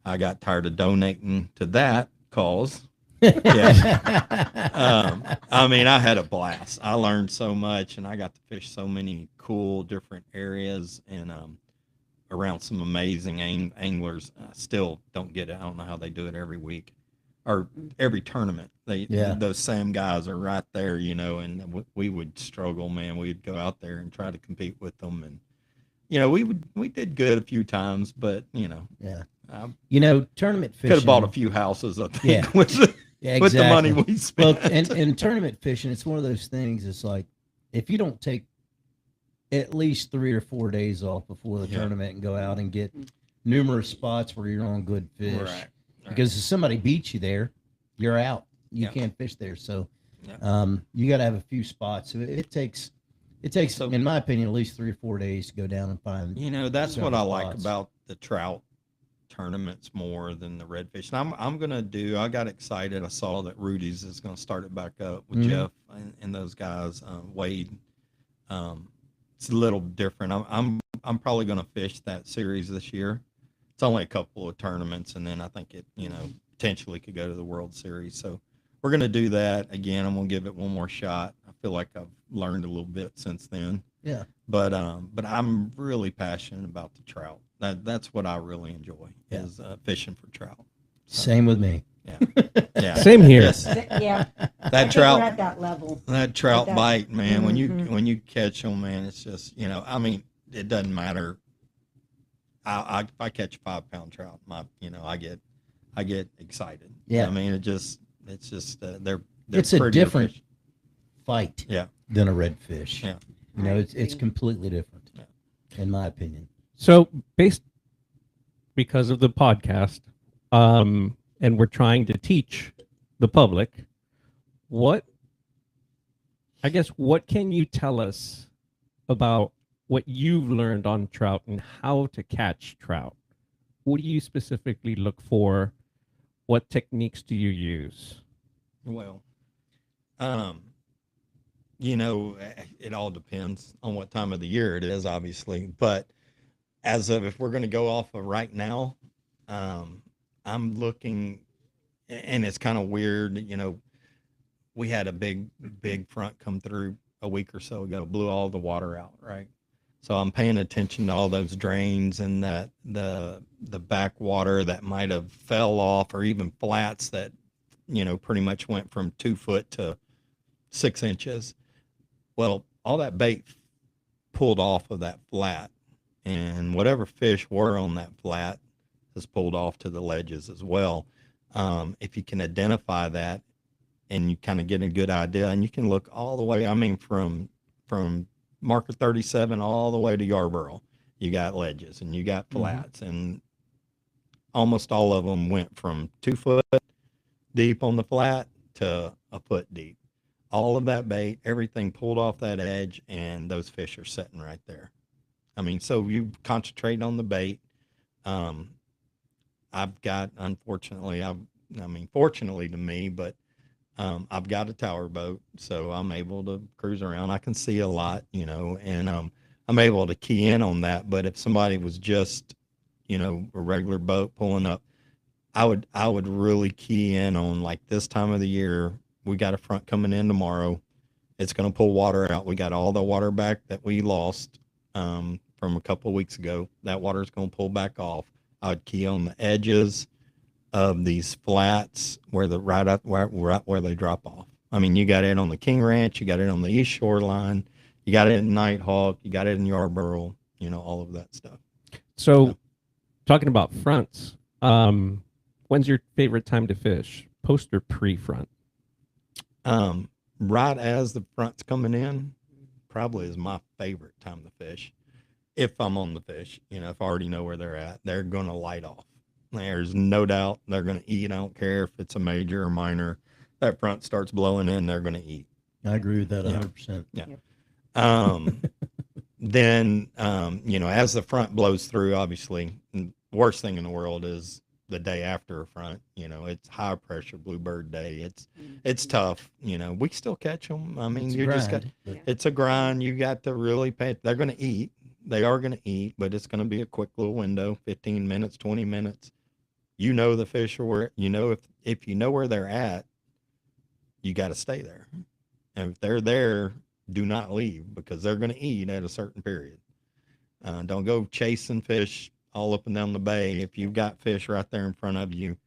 I got tired of donating to that cause. I mean, I had a blast. I learned so much, and I got to fish so many cool different areas, and around some amazing anglers. I still don't get it. I don't know how they do it every week or every tournament. Those same guys are right there, you know, and we would struggle, man. We'd go out there and try to compete with them, and you know, we did good a few times, but you know, Yeah. I You know, tournament fishing. could have bought a few houses, I think, Yeah. with Yeah, with the money exactly. we spent. Well, and tournament fishing, it's one of those things. It's like if you don't take at least 3 or 4 days off before the Yeah. tournament and go out and get numerous spots where you're on good fish, Right. because if somebody beats you there, you're out. You Yeah. can't fish there. So, Yeah. you got to have a few spots. So it takes, So- in my opinion, at least 3 or 4 days to go down and find. You know, that's what I several like spots. about the trout tournaments more than the redfish. And I'm gonna do. I got excited. I saw that Rudy's is gonna start it back up with Mhm. Jeff and those guys. Wade. It's a little different. I'm probably gonna fish that series this year. It's only a couple of tournaments, and then I think it potentially could go to the World Series. So we're gonna do that again. I'm gonna give it one more shot. I feel like I've learned a little bit since then. Yeah. But I'm really passionate about the trout. That's what I really enjoy Yeah. is fishing for trout. Same with me. Yeah, Same here. Yes, Yeah. I that think we're trout, at that level. that trout that- bite, man. Mhm. When you catch them, man, it's just I mean, it doesn't matter. If I catch a 5-pound trout, I get excited. Yeah. I mean, it's just they're It's a prettier different fish. Fight. Yeah. Than a redfish. Yeah. You know, I it's agree. completely different. Yeah. In my opinion. So, because of the podcast, and we're trying to teach the public, what can you tell us about what you've learned on trout and how to catch trout? What do you specifically look for? What techniques do you use? Well, it all depends on what time of the year it is, obviously. But if we're going to go off of right now, I'm looking, and it's kind of weird. We had a big front come through a week or so ago, blew all the water out, right? So I'm paying attention to all those drains and that the backwater that might have fell off, or even flats that pretty much went from 2 foot to 6 inches. Well, all that bait pulled off of that flat, and whatever fish were on that flat has pulled off to the ledges as well. If you can identify that, and you kind of get a good idea, and you can look all the way, I mean, from marker 37 all the way to Yarborough, you got ledges and you got flats, and almost all of them went from 2 foot deep on the flat to a foot deep. All of that bait, everything pulled off that edge, and those fish are sitting right there. I mean, so you concentrate on the bait. I've got, unfortunately, fortunately to me, but I've got a tower boat, so I'm able to cruise around. I can see a lot, and I'm able to key in on that. But if somebody was just, a regular boat pulling up, I would really key in on, like, this time of the year. We got a front coming in tomorrow. It's going to pull water out. We got all the water back that we lost from a couple of weeks ago. That water is going to pull back off. I would key on the edges of these flats where where they drop off. I mean, you got it on the King Ranch, you got it on the East Shoreline, you got it in Nighthawk, you got it in Yarborough, all of that stuff. So, talking about fronts, when's your favorite time to fish? Post or pre-front? Right as the front's coming in, probably is my favorite time to fish. If I'm on the fish, if I already know where they're at, they're going to light off. There's no doubt they're going to eat. I don't care if it's a major or minor. That front starts blowing in, they're going to eat. I agree with that Yeah. 100%. Yeah. Then, as the front blows through, obviously, the worst thing in the world is the day after a front. It's high pressure bluebird day. It's tough. We still catch them. I mean, It's a you just got, grind, but- it's a grind. You got to really pay. They're going to eat. They are going to eat, but it's going to be a quick little window, 15 minutes, 20 minutes. The fish are where, if you know where they're at, you got to stay there. And if they're there, do not leave, because they're going to eat at a certain period. Don't go chasing fish all up and down the bay. If you've got fish right there in front of you,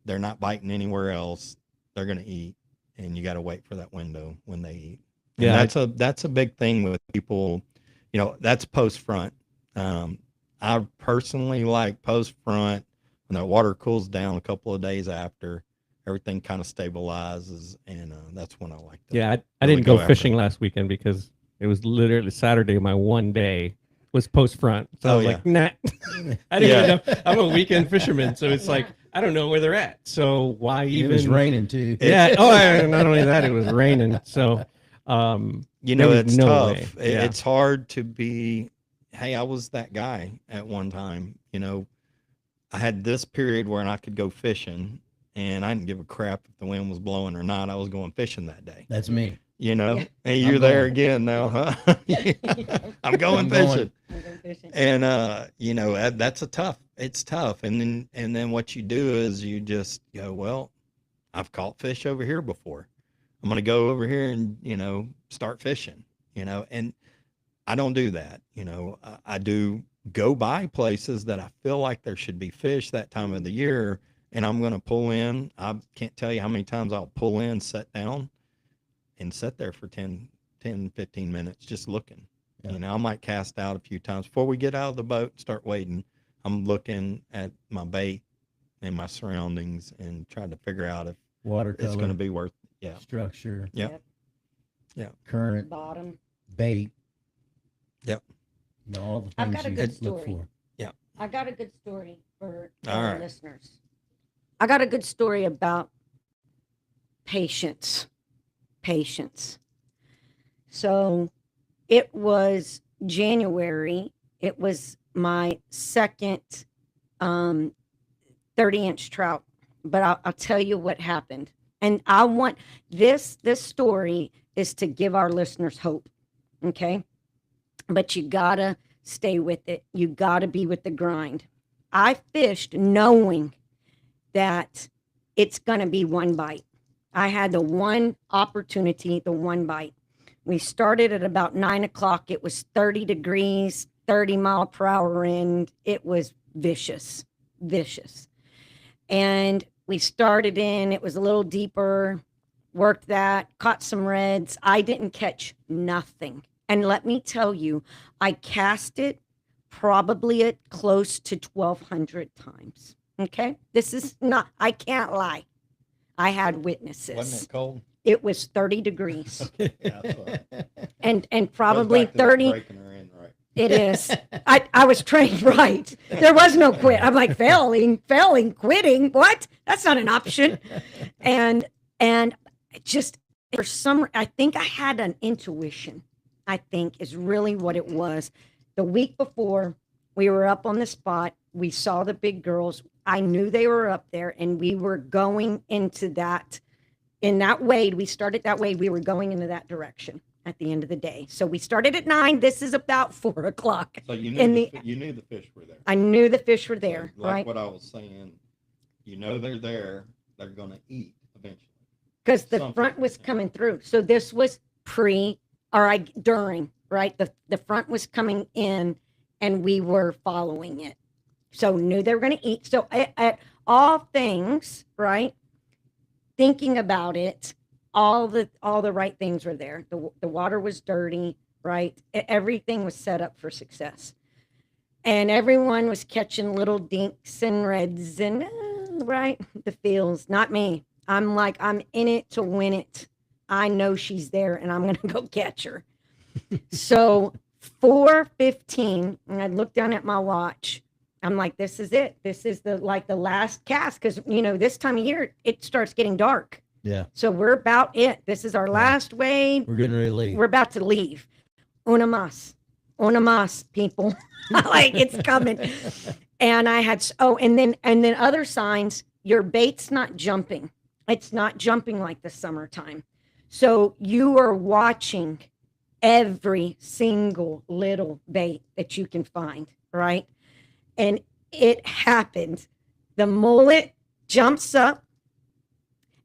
they're not biting anywhere else. They're going to eat, and you got to wait for that window when they eat. And Yeah, that's a big thing with people. You know, that's post front. I personally like post front when the water cools down a couple of days after everything kind of stabilizes, and that's when I like to. Yeah, I really didn't go go after fishing last weekend because it was literally Saturday. My one day was post front, so I Oh, was yeah. like, nah. I didn't Yeah. even know. I'm a weekend fisherman, so it's like I don't know where they're at. So why It even? was raining too. Yeah. Oh, not only that, it was raining. So, You know, there was it's no tough. way. Yeah. It's hard to be. Hey, I was that guy at one time. You know, I had this period where I could go fishing, and I didn't give a crap if the wind was blowing or not. I was going fishing that day. That's me. You know, Yeah. and you're I'm there going. again now, huh? I'm going I'm fishing. going. And you know, that's it's tough. And then what you do is you just go, well, I've caught fish over here before. I'm going to go over here and, you know, start fishing, you know, and I don't do that. You know, I do go by places that I feel like there should be fish that time of the year, and I'm going to pull in. I can't tell you how many times I'll pull in, sit down, and sit there for 10, 15 minutes just looking. Yeah. You know, I might cast out a few times before we get out of the boat and start wading. I'm looking at my bait and my surroundings and trying to figure out if Watercolor. it's going to be worth. Yeah. Structure. Yep. Current. Bottom. Bait. Yep. You know, all the I've things got a you good look story. for. I got a good story for All our right. listeners. I got a good story about patience. Patience. So it was January. It was my second 30-inch trout. But I'll tell you what happened. And I want this story is to give our listeners hope. Okay. But you gotta stay with it. You gotta be with the grind. I fished knowing that it's gonna be one bite. I had the one opportunity, the one bite. We started at about 9 o'clock. It was 30 degrees, 30-mile-per-hour wind. It was vicious, vicious. And we started in, it was a little deeper, worked that, caught some reds. I didn't catch nothing. And let me tell you, I cast it probably at close to 1,200 times. Okay. This is not, I can't lie. I had witnesses. Wasn't it cold? It was 30 degrees Yeah, that's what- and probably Goes back to that 30. breaking her in, right? It is. I was trained right. There was no quit. I'm like failing, quitting. What? That's not an option. And just for some, I think I had an intuition. I think is really what it was. The week before, we were up on the spot. We saw the big girls. I knew they were up there, and we were going into that. In that wade, we started that wade. We were going into that direction at the end of the day. So we started at 9. This is about 4 o'clock. So you In knew the- you knew the fish were there. I knew the fish were there, So, like right? what I was saying, you know they're there. They're going to eat eventually. Because the something, front was yeah. coming through. So this was during, right? The front was coming in, and we were following it. So knew they were going to eat. So at all things, right? Thinking about it, all the right things were there. The water was dirty, right? Everything was set up for success. And everyone was catching little dinks and reds and right, the feels. Not me. I'm like, I'm in it to win it. I know she's there, and I'm going to go catch her. So 4:15, and I looked down at my watch. I'm like, this is it. This is the last cast, because this time of year it starts getting dark. Yeah. So we're about it. This is our last wade. We're getting ready to leave. We're about to leave. Una mas, people. Like, it's coming. And I had and then other signs. Your bait's not jumping. It's not jumping like the summertime. So you are watching every single little bait that you can find, right? And it happened. The mullet jumps up,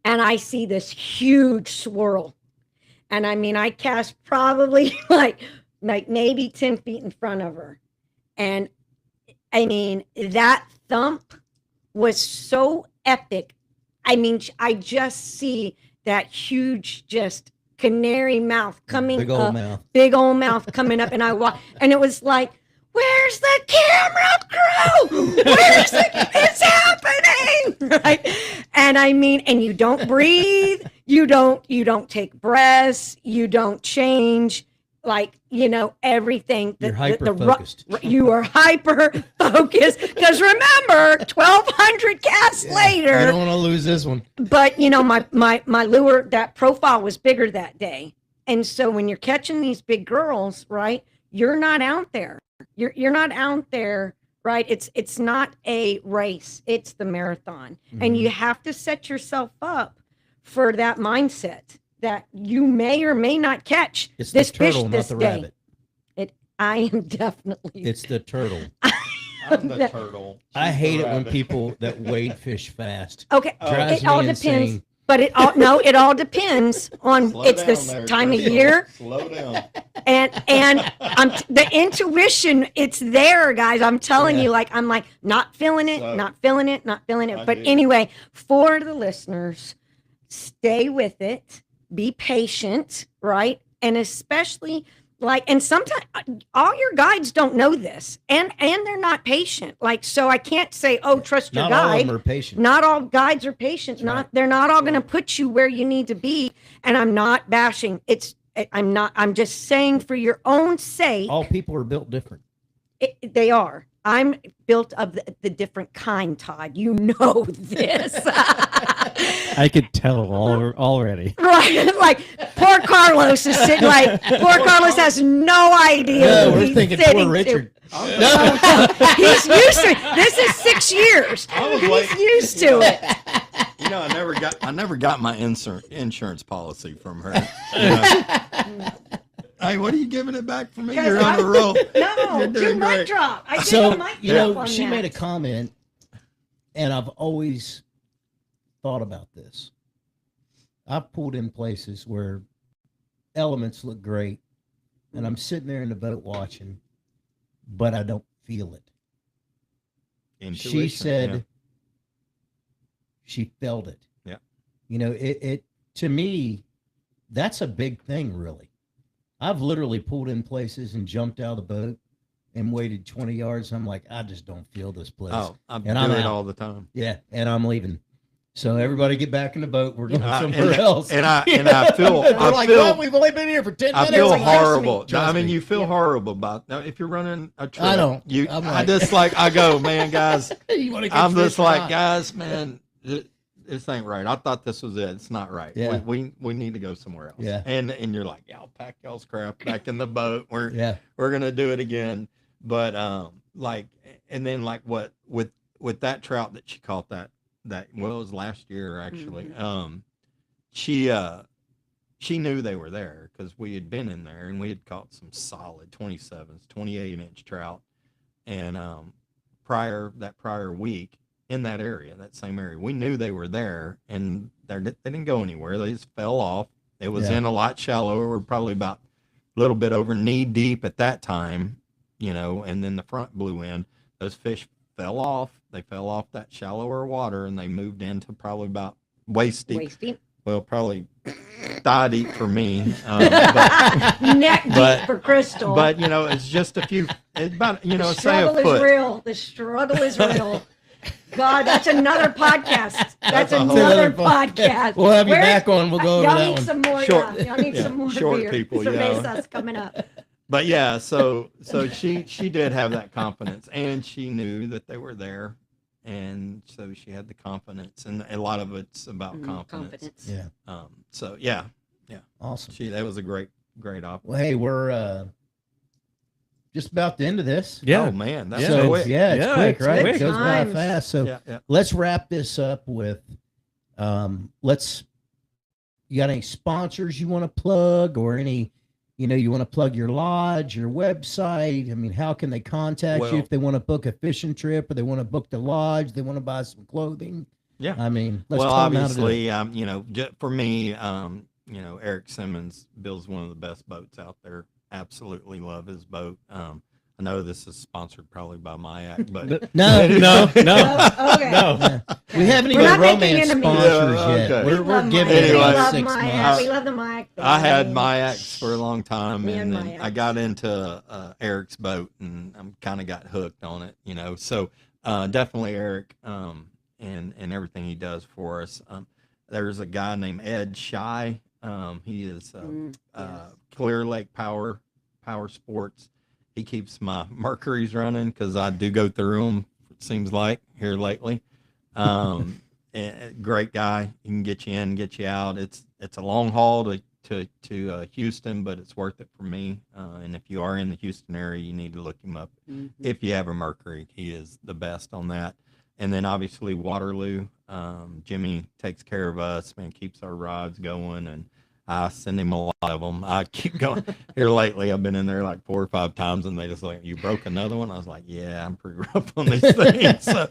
and I see this huge swirl. And I mean, I cast probably like maybe 10 feet in front of her. And I mean, that thump was so epic. I mean, I just see that huge, just canary mouth coming Big up, old mouth. big old mouth coming up, and I walk, and it was like, "Where's the camera crew? Where's it's happening?" Right? And I mean, and you don't breathe, you don't take breaths, you don't change, like, you know, everything. You're hyper focused. You are hyper focused because remember, 1,200 casts later. You don't want to lose this one. But you know, my lure, that profile was bigger that day, and so when you're catching these big girls, right, you're not out there. You're not out there, right? It's not a race. It's the marathon, and you have to set yourself up for that mindset that you may or may not catch It's this the turtle, fish not this the day. rabbit. I am definitely. It's the turtle. I'm the turtle. I She's hate the it when rabbit. people that wade fish fast. Okay, Drives it all me depends. insane. But it all depends on Slow it's down this there, time of Crystal. year. Slow down. And the intuition, it's there, guys. I'm telling Yeah. you, like, I'm like not feeling it, So, not feeling it, not feeling it. I But get it. anyway, for the listeners, stay with it, be patient, right? And especially like, and sometimes all your guides don't know this, and they're not patient. Like, so I can't say, oh, trust your Not all of guide. them are patient. Not all guides are patient. That's right. They're not all going to put you where you need to be. And I'm not bashing. I'm just saying for your own sake, All people are built different. they are. I'm built of the different kind, Todd. You know this. I could tell already. Right. Like poor Carlos is sitting like, poor Carlos has no idea. No, who we're he's thinking sitting poor to. Richard. He's used to it. This is 6 years. I was He's like, used to it. You know, I never got my insurance policy from her. You know? Hey, what are you giving it back for me? Because You're on a roll. No, You're your doing mic great. drop. I did a So, mic you drop know, on she that. made a comment, and I've always thought about this. I've pulled in places where elements look great, and I'm sitting there in the boat watching, but I don't feel it. She Intuition, said yeah. she felt it. Yeah. You know, it to me, that's a big thing, really. I've literally pulled in places and jumped out of the boat and waited 20 yards. I'm like, I just don't feel this place. Oh, I do And I'm it out. all the time. Yeah, and I'm leaving. So everybody get back in the boat. We're going Uh, somewhere else. And I feel, We're I like, feel, well, we've only been here for 10 I minutes. feel Like, trust me, horrible. trust I mean, me. you feel horrible about now. If you're running a trip, I don't. You, I'm I like- just like I go, man, guys. You wanna catch I'm fish just or like, not? guys, man, this ain't right. I thought this was it. It's not right. Yeah. We need to go somewhere else. Yeah. And you're like, yeah, I'll pack y'all's crap back in the boat. Yeah. We're gonna do it again. But like, and then like what with that trout that she caught that well, it was last year actually. She knew they were there because we had been in there and we had caught some solid 27s, 28-inch trout, and prior week in that area, that same area, we knew they were there, and they didn't go anywhere. They just fell off. It was Yeah. in a lot shallower. We're probably about a little bit over knee deep at that time, you know, and then the front blew in. Those fish fell off. They fell off that shallower water, and they moved into probably about waist deep. Waist deep. Well, probably thigh deep for me. Neck deep But- for Crystal. But you know, it's just a few. It's about the say a struggle is foot. real. The struggle is real. God, that's another podcast. That's a whole another other podcast. podcast. We'll have you Where's- back on. We'll go over y'all that need one. some more. Short- Y'all need yeah, some more short beer. people, Some yeah. Mesas coming up. But yeah, so she did have that confidence, and she knew that they were there, and so she had the confidence, and a lot of it's about confidence. Yeah. So yeah, Awesome. that was a great opportunity. Well, hey, we're just about the end of this. Yeah. Oh man, that's So, quick. yeah, it's Yeah, quick, it's right? quick. It goes by Times. fast. So Yeah. let's wrap this up with you got any sponsors you want to plug, or any, you want to plug your lodge, your website? I mean, how can they contact Well- you if they want to book a fishing trip, or they want to book the lodge, they want to buy some clothing? Yeah. I mean, let's Well, tell them how to do it. obviously, for me, Eric Simmons builds one of the best boats out there. Absolutely love his boat. I I know this is sponsored probably by Mayak, but No, no, Oh, okay. no. we haven't We're even not making romance enemies. sponsors Yeah, yet. okay. We're Love giving Maya. it Anyway. We about love 6 Maya. months. We love the Maya. I had family. Mayaks for a long time, Me and and then I Mayaks. got into Eric's boat, and I'm kind of got hooked on it, you know. So definitely Eric, and everything he does for us. There's a guy named Ed Shy. He is Yes. Clear Lake Power Sports. He keeps my Mercuries running because I do go through them. It seems like here lately. And great guy. He can get you in, get you out. It's a long haul to Houston, but it's worth it for me. And if you are in the Houston area, you need to look him up. Mhm. If you have a Mercury, he is the best on that. And then obviously Waterloo. Jimmy takes care of us, man, keeps our rods going, and I send him a lot of them. I keep going here lately. I've been in there like 4 or 5 times, and they just like, you broke another one. I was like, yeah, I'm pretty rough on these things. So,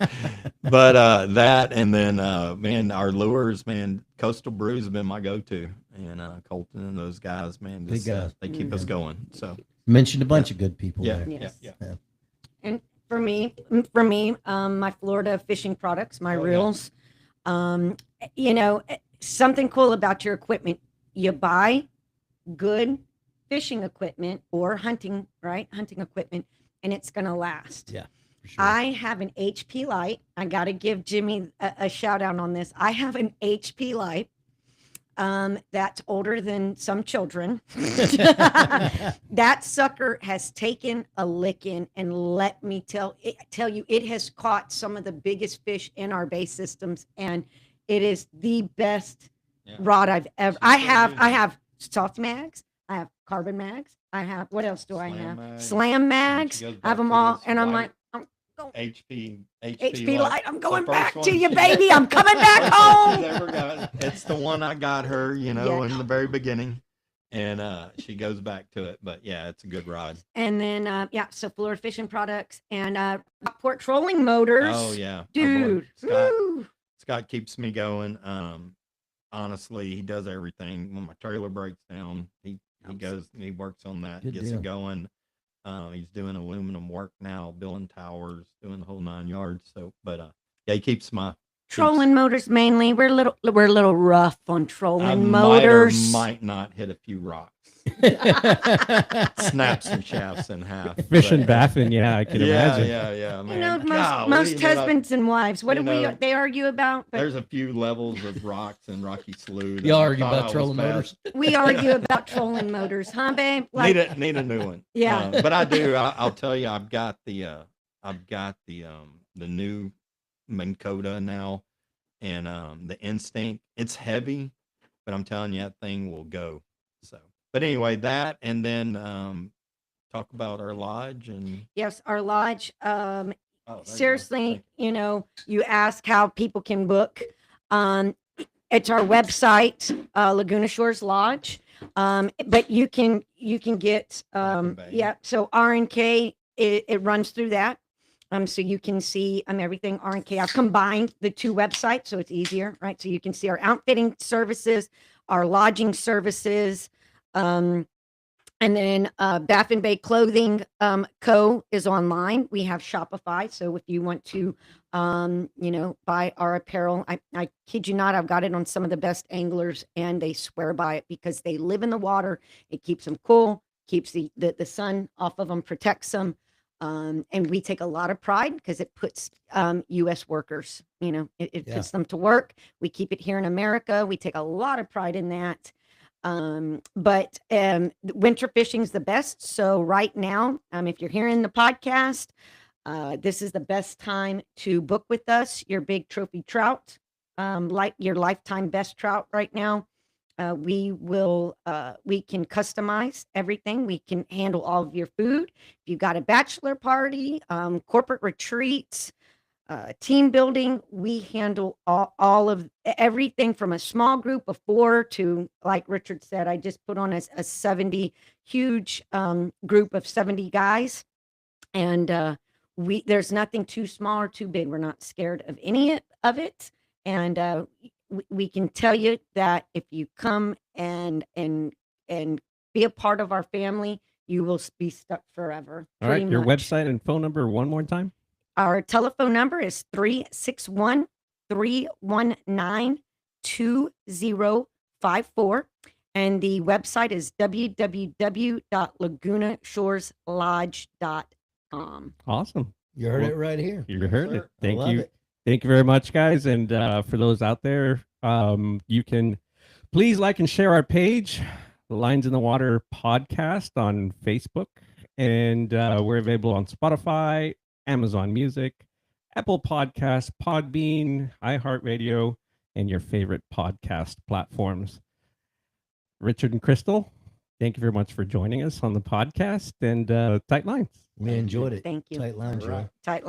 but that, and then man, our lures, man, Coastal Brews have been my go-to, and Colton and those guys, man, Big just, guys. they keep us going. So Mentioned a bunch of good people yeah, there. Yes. yeah. And for me, my Florida fishing products, my Oh, yeah. reels, you know, something cool about your equipment. You buy good fishing equipment or hunting equipment, and it's going to last. Yeah, for sure. I have an HP light. I got to give Jimmy a shout out on this. I have an HP light that's older than some children. That sucker has taken a licking, and let me tell you, it has caught some of the biggest fish in our bay systems, and it is the best Yeah. rod I've ever. She's so I good. have soft mags. I have carbon mags. I have, what else do I Slam have? mags. Slam And mags. she goes I have back them to all, this and I'm white like, HP HP light. I'm going The first back to one you, she- baby. I'm coming back First one she's home. ever got. It's the one I got her, you know, Yeah. in the very beginning, and she goes back to it. But yeah, it's a good rod. And then, so Florida Fishing Products and Rockport Trolling Motors. Oh yeah, our boy Dude. Scott. Woo. Scott keeps me going. Honestly, he does everything. When my trailer breaks down, he goes and he works on that, Good gets deal. it going. He's doing aluminum work now, building towers, doing the whole 9 yards. So, but yeah, he keeps my Trolling motors mainly. We're a little rough on I trolling might or motors. might not hit a few rocks, snap some shafts in half. Fishing, but- bathing, yeah, I can yeah, imagine. yeah, You man. know, Golly, most man, husbands and wives. What you do know, they argue about? But There's a few levels of rocks in Rocky Slough. that You I argue thought I about was trolling past. motors? we argue about trolling motors, huh, babe? Like, Need a new one. Yeah. But I do. I'll tell you, I've got the new Minn Kota now, and the Instinct. It's heavy, but I'm telling you, that thing will go. So, but anyway, that, and then talk about our lodge and yes, our lodge. oh, there you go. Seriously, you know, you ask how people can book. It's our website, Laguna Shores Lodge. But you can get Bay. yeah. So RNK it runs through that. So you can see everything RNK. I've combined the two websites, so it's easier, right? So you can see our outfitting services, our lodging services, and then Bath and Bay Clothing Co. is online. We have Shopify, so if you want to, buy our apparel, I kid you not, I've got it on some of the best anglers, and they swear by it because they live in the water. It keeps them cool, keeps the sun off of them, protects them. And we take a lot of pride because it puts U.S. workers, it Yeah. puts them to work. We keep it here in America. We take a lot of pride in that. But winter fishing is the best. So right now, if you're hearing the podcast, this is the best time to book with us. Your big trophy trout, like your lifetime best trout right now. We can customize everything. We can handle all of your food. If you got a bachelor party, corporate retreats, team building, we handle all of everything from a small group of 4 to, like Richard said, I just put on a 70 huge group of 70 guys. And there's nothing too small or too big. We're not scared of any of it. And we can tell you that if you come and be a part of our family, you will be stuck forever. All right, pretty your much. website and phone number one more time. Our telephone number is 361-319-2054. And the website is www.lagunashoreslodge.com. Awesome. You heard Well, it right here. You heard Sir, it. I Thank love you. it. Thank you very much, guys. And for those out there, you can please like and share our page, the Lines in the Water podcast on Facebook. And we're available on Spotify, Amazon Music, Apple Podcasts, Podbean, iHeartRadio, and your favorite podcast platforms. Richard and Crystal, thank you very much for joining us on the podcast, and tight lines. We enjoyed it. Thank you. Tight lines, All right. Joe. Tight line.